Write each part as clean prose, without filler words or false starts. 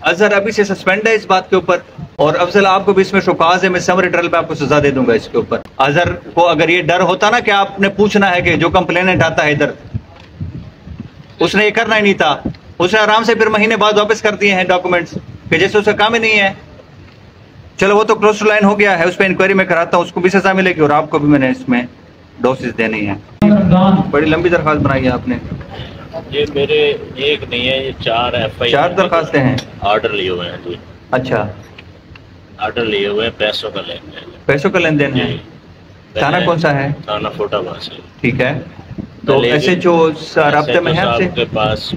अजहर अभी से सस्पेंड है इस बात के ऊपर, और अफजल आपको भी इसमें शोकाज है, मैं समरी ट्रायल पे आपको सजा दे दूंगा इसके ऊपर। अजहर को अगर ये डर होता ना कि आपने पूछना है कि जो कंप्लेनेंट आता है इधर, उसने ये करना ही नहीं था। उसने आराम से फिर महीने बाद वापस कर दिए हैं डॉक्यूमेंट्स कि जैसे उसका काम ही नहीं है। चलो वो तो क्रॉस लाइन हो गया है, उस पर इंक्वायरी में कराता हूँ, उसको भी सजा मिलेगी और आपको भी मैंने इसमें डोसेस देनी है। बड़ी लंबी दरख्वास्त बनाई है आपने। ये मेरे एक नहीं है, ये 4 FI 4 दरखास्तें हैं। ऑर्डर लिए हुए हैं जी। अच्छा, ऑर्डर लिए हुए हैं, पैसों का लेन देन। पैसों का लेन देन है। थाना कौन सा है? थाना फोटाबाद से। ठीक है, तो SHO राब्ते में है आपसे? के पास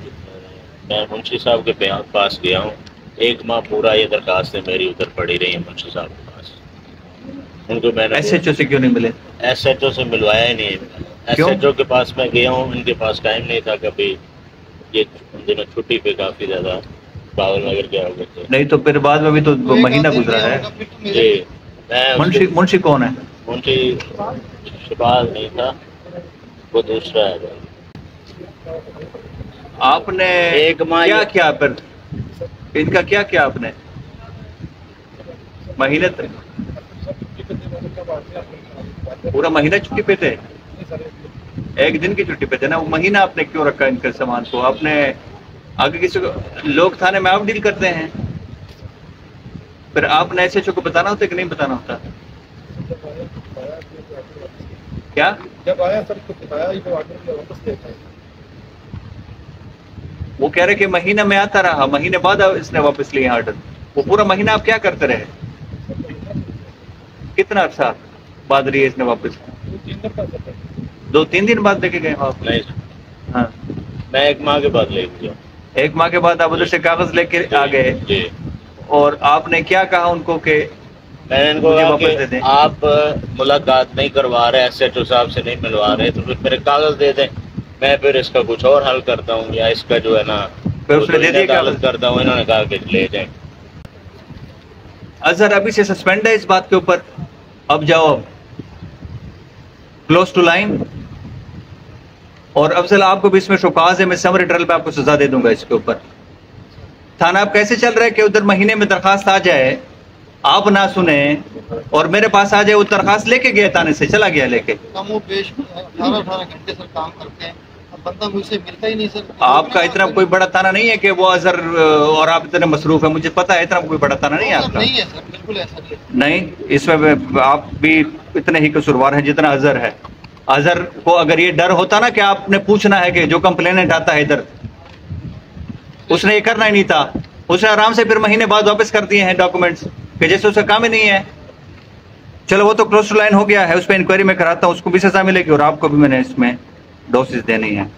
मैं मुंशी साहब के पास गया हूँ, 1 माह पूरा ये दरखास्तें मेरी उधर पड़ी रही है मुंशी साहब के पास। उनको मैंने SHO से क्यों नहीं मिले? SHO से मिलवाया ही नहीं। SHO के पास मैं गया हूँ, उनके पास टाइम नहीं था। कभी ये उन दिनों छुट्टी पे काफी ज्यादा पागल नगर गया हो गए। नहीं तो फिर बाद में भी तो महीना गुजरा है जी। मैं मुंशी कौन है? मुंशी शबाज नहीं था, वो दूसरा है। आपने 1 माह क्या किया फिर इनका, क्या किया आपने महीने तक? पूरा महीना छुट्टी पे थे? 1 दिन की छुट्टी पे थे ना, वो महीना आपने क्यों रखा इनके सामान को? आपने आगे किसी को, लोग थाने में आप डील करते हैं, फिर आपने SHO को बताना होता है कि नहीं बताना होता? क्या जब आया सर को बताया, ये ऑर्डर वापस देता है। वो कह रहे कि महीना में आता रहा, महीने बाद इसने वापस लिया ऑर्डर। वो पूरा महीना आप क्या करते रहे? कितना अर्सा बाद लिए इसने वापस? 2-3 दिन बाद लेके गए आप? नहीं, हाँ, मैं 1 माह के बाद ले गया। 1 माह के बाद आप उधर से कागज लेके आ गए जी। और आपने क्या कहा उनको कि मैंने इनको कहा कि आप मुलाकात नहीं करवा रहे, SHO साहब से नहीं मिलवा रहे, तो फिर मेरे कागज दे दें, मैं फिर इसका कुछ और हल करता हूँ, या इसका जो है ना फिर उसने दे दिया कागज करता हूँ। इन्होंने कहा कि ले जाए। अजहर अभी से सस्पेंड है इस बात के ऊपर, अब जाओ, अब क्लोज टू लाइन। और अफजल आपको भी इसमें शोकाज है, मैं समरी ट्रायल पे आपको सजा दे दूंगा इसके ऊपर। थाना अब कैसे चल रहा है कि उधर महीने में दरखास्त आ जाए, आप ना सुने और मेरे पास आ जाए, वो दरखास्त लेके गया थाने से, चला गया लेके। 18 घंटे सर काम करते हैं, बंदा मुझसे मिलता ही नहीं सर। आपका इतना कोई बड़ा थाना नहीं है कि वो अजहर और आप इतने मसरूफ है, मुझे पता है, इतना कोई बड़ा थाना नहीं है आपका। नहीं है सर, बिल्कुल ऐसा नहीं है। नहीं, इसमें आप भी इतने ही कसूरवार हैं जितना अजहर है। अजहर को अगर ये डर होता ना कि आपने पूछना है कि जो कंप्लेनेंट आता है इधर, उसने ये करना ही नहीं था। उसने आराम से फिर महीने बाद वापस कर दिए हैं डॉक्यूमेंट्स कि जैसे उसका काम ही नहीं है। चलो वो तो क्रॉस लाइन हो गया है, उस पर इंक्वायरी में कराता हूँ, उसको भी सजा मिलेगी और आपको भी मैंने इसमें डोसेस देनी है।